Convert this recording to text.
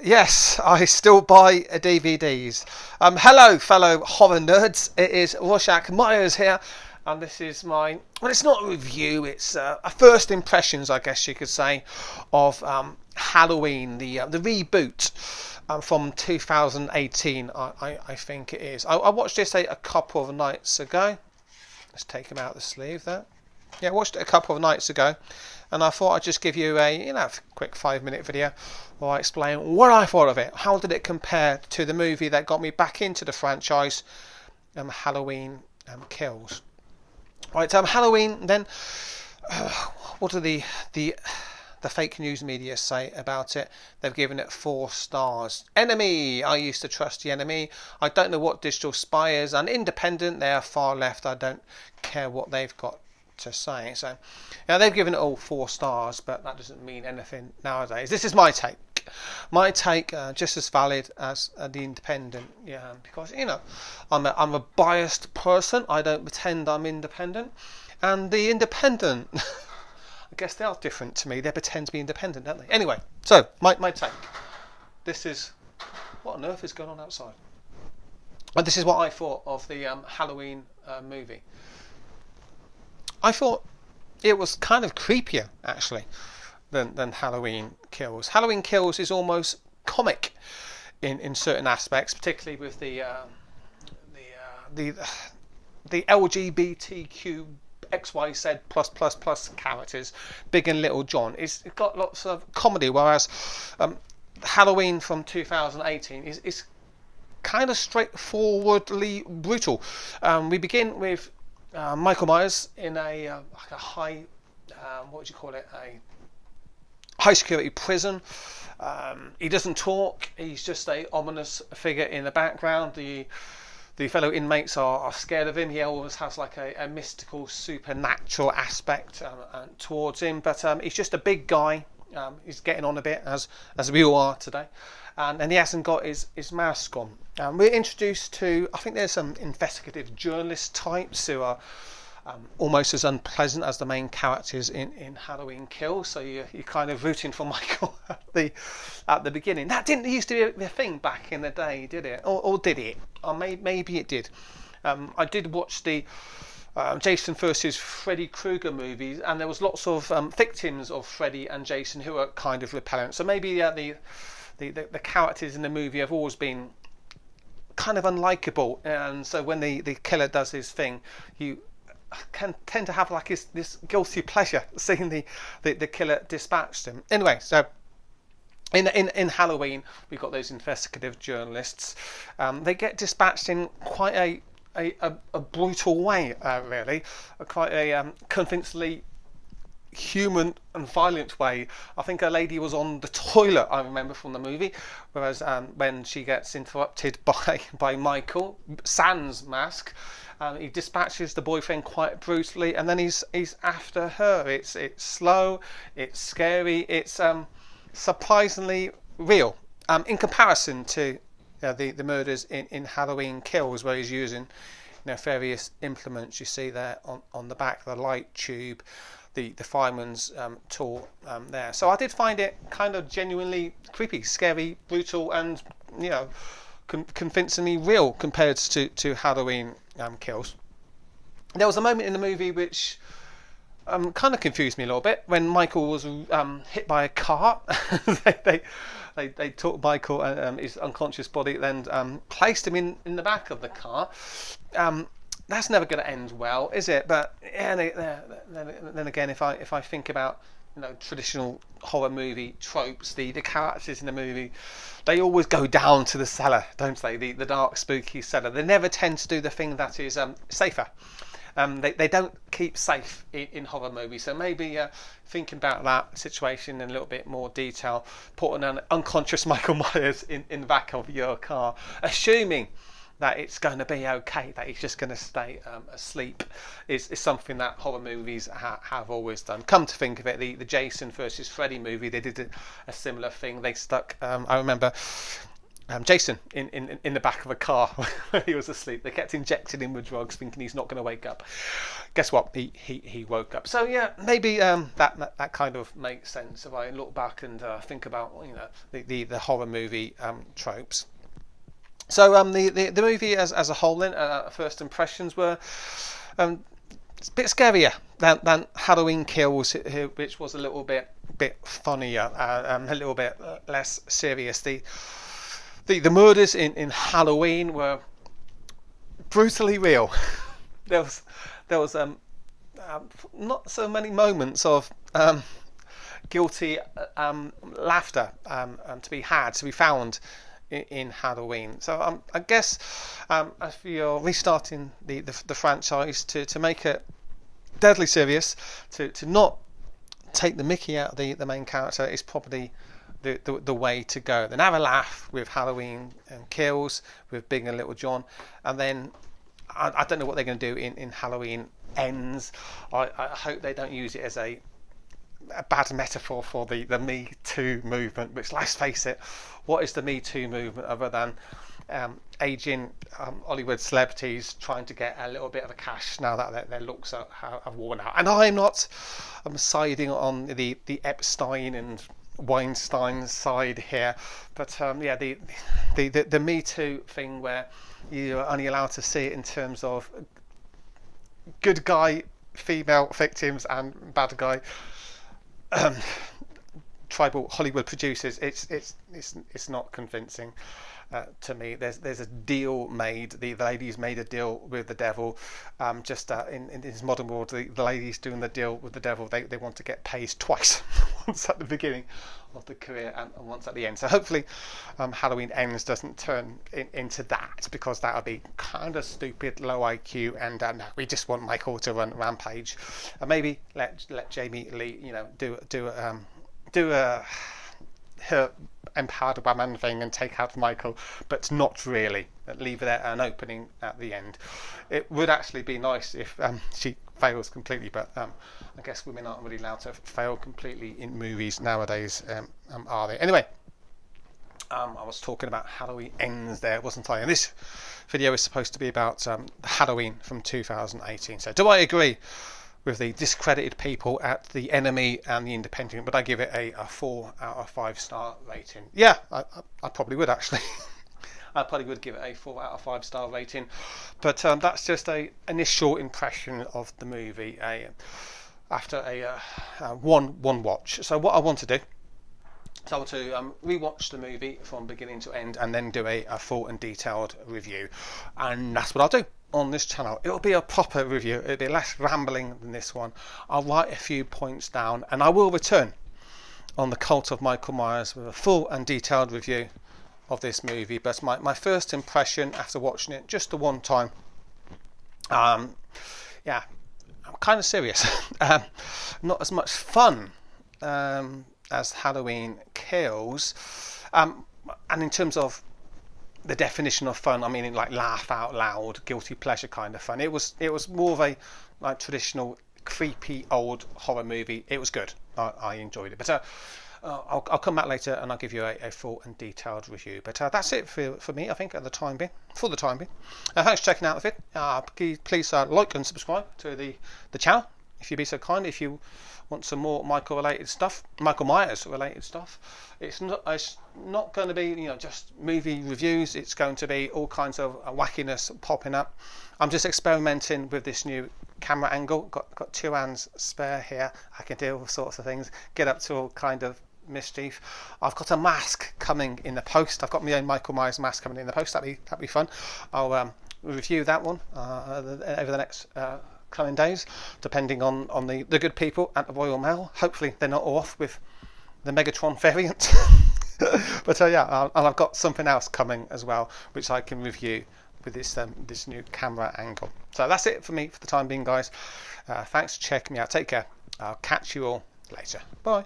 Yes, I still buy DVDs. Hello, fellow horror nerds. It is Rorschach Myers here, and this is my. Well, it's not a review. It's a first impressions, I guess you could say, of Halloween, the reboot from 2018. I think it is. I watched this a couple of nights ago. Let's take him out of the sleeve there. Yeah, I watched it a couple of nights ago, and I thought I'd just give you a quick 5 minute video where I explain what I thought of it. How did it compare to the movie that got me back into the franchise, Halloween Kills? Right, Halloween. Then, what do the fake news media say about it? They've given it 4 stars. Enemy. I used to trust the enemy. I don't know what Digital Spy is. And Independent. They are far left. I don't care what they've got to say. So, now they've given it all 4 stars, but that doesn't mean anything nowadays. This is my take. My take, just as valid as the Independent. Yeah, because I'm a biased person. I don't pretend I'm independent, and the Independent. I guess they are different to me. They pretend to be independent, don't they? Anyway, so my take. This is what on earth is going on outside. And this is what I thought of the Halloween movie. I thought it was kind of creepier, actually, than Halloween Kills. Halloween Kills is almost comic in certain aspects, particularly with the LGBTQ XYZ plus characters, Big and Little John. It's got lots of comedy, whereas Halloween from 2018 is kind of straightforwardly brutal. We begin with Michael Myers in a like a high, what would you call it, a high security prison. He doesn't talk. He's just a ominous figure in the background. The fellow inmates are scared of him. He always has like a mystical, supernatural aspect towards him. But he's just a big guy. He's getting on a bit, as we all are today. And he hasn't got his mask on. We're introduced to, I think there's some investigative journalist types who are almost as unpleasant as the main characters in Halloween Kills. So you're kind of rooting for Michael at the beginning. That didn't used to be a thing back in the day, did it? Or did it? Or maybe it did. I did watch the Jason versus Freddy Krueger movies, and there was lots of victims of Freddy and Jason who are kind of repellent. So maybe the characters in the movie have always been kind of unlikable, and so when the killer does his thing, you can tend to have like this guilty pleasure seeing the killer dispatch them. Anyway, so in Halloween we've got those investigative journalists. They get dispatched in quite a brutal way, really, quite a convincingly human and violent way. I think a lady was on the toilet, I remember from the movie, whereas when she gets interrupted by Michael sans mask, he dispatches the boyfriend quite brutally, and then he's after her. It's slow, it's scary, it's surprisingly real in comparison to the murders in Halloween Kills, where he's using various implements. You see there on the back, the light tube, the fireman's tool there. So I did find it kind of genuinely creepy, scary, brutal, and convincingly real compared to Halloween Kills. There was a moment in the movie which kind of confused me a little bit when Michael was hit by a car. They took Michael and his unconscious body, then placed him in the back of the car. That's never going to end well, is it? But yeah, then again, if I think about traditional horror movie tropes, the characters in the movie, they always go down to the cellar, don't they? The dark, spooky cellar. They never tend to do the thing that is safer. They don't keep safe in horror movies. So maybe thinking about that situation in a little bit more detail, putting an unconscious Michael Myers in the back of your car, assuming that it's going to be okay, that he's just going to stay asleep, is something that horror movies have always done. Come to think of it, the Jason versus Freddy movie, they did a similar thing. They stuck, I remember Jason in the back of a car when he was asleep. They kept injecting him with drugs, thinking he's not going to wake up. Guess what? He woke up. So yeah, maybe that kind of makes sense if I look back and think about the horror movie tropes. So the movie as a whole, then first impressions were it's a bit scarier than Halloween Kills, which was a little bit funnier, a little bit less serious. The murders in Halloween were brutally real. there was not so many moments of guilty laughter to be found in Halloween. So I guess if you're restarting the franchise to make it deadly serious, to not take the mickey out of the main character is probably the way to go. Then have a laugh with Halloween and Kills, with Big and Little John, and then I don't know what they're going to do in Halloween Ends. I hope they don't use it as a bad metaphor for the Me Too movement, which, let's face it, what is the Me Too movement other than aging Hollywood celebrities trying to get a little bit of a cash now that their looks have worn out? And I'm siding on the Epstein and Weinstein side here, but the Me Too thing, where you're only allowed to see it in terms of good guy female victims and bad guy tribal Hollywood producers, it's not convincing to me. There's a deal made. The ladies made a deal with the devil. In this modern world, the ladies doing the deal with the devil, they want to get paid twice, once at the beginning of the career and once at the end. So hopefully Halloween Ends doesn't turn into that, because that would be kind of stupid, low IQ, and no, we just want Michael to run rampage, and maybe let Jamie Lee do her empowered woman thing and take out Michael, but not really. Leave it at an opening at the end. It would actually be nice if she fails completely, but I guess women aren't really allowed to fail completely in movies nowadays, are they? Anyway, I was talking about Halloween Ends there, wasn't I? And this video is supposed to be about Halloween from 2018. So do I agree with the discredited people at The Enemy and The Independent? Would I give it a 4 out of 5 star rating? Yeah, I probably would, actually. I probably would give it a 4 out of 5 star rating, but that's just a initial impression of the movie after a one watch. So what I want to do, I want to rewatch the movie from beginning to end and then do a full and detailed review, and that's what I'll do on this channel. It'll be a proper review. It'll be less rambling than this one. I'll write a few points down, and I will return on the Cult of Michael Myers with a full and detailed review of this movie. But my first impression after watching it just the one time, I'm kind of serious. Not as much fun as Halloween Kills, and in terms of the definition of fun, I mean like laugh out loud, guilty pleasure kind of fun. It was more of a traditional creepy old horror movie. It was good. I enjoyed it, but I'll come back later and I'll give you a full and detailed review. But that's it for me, I think, for the time being. Thanks for checking out the vid. Please like and subscribe to the channel if you'd be so kind. If you want some more Michael Myers related stuff, it's not going to be just movie reviews. It's going to be all kinds of wackiness popping up. I'm just experimenting with this new camera angle. Got 2 hands spare here. I can do all sorts of things, get up to all kind of mischief. I've got a mask coming in the post. I've got my own Michael Myers mask coming in the post. That'd be fun. I'll review that one over the next coming days, depending on the good people at the Royal Mail. Hopefully they're not off with the Megatron variant. But and I've got something else coming as well, which I can review with this new camera angle. So that's it for me for the time being, guys. Thanks for checking me out. Take care. I'll catch you all later. Bye.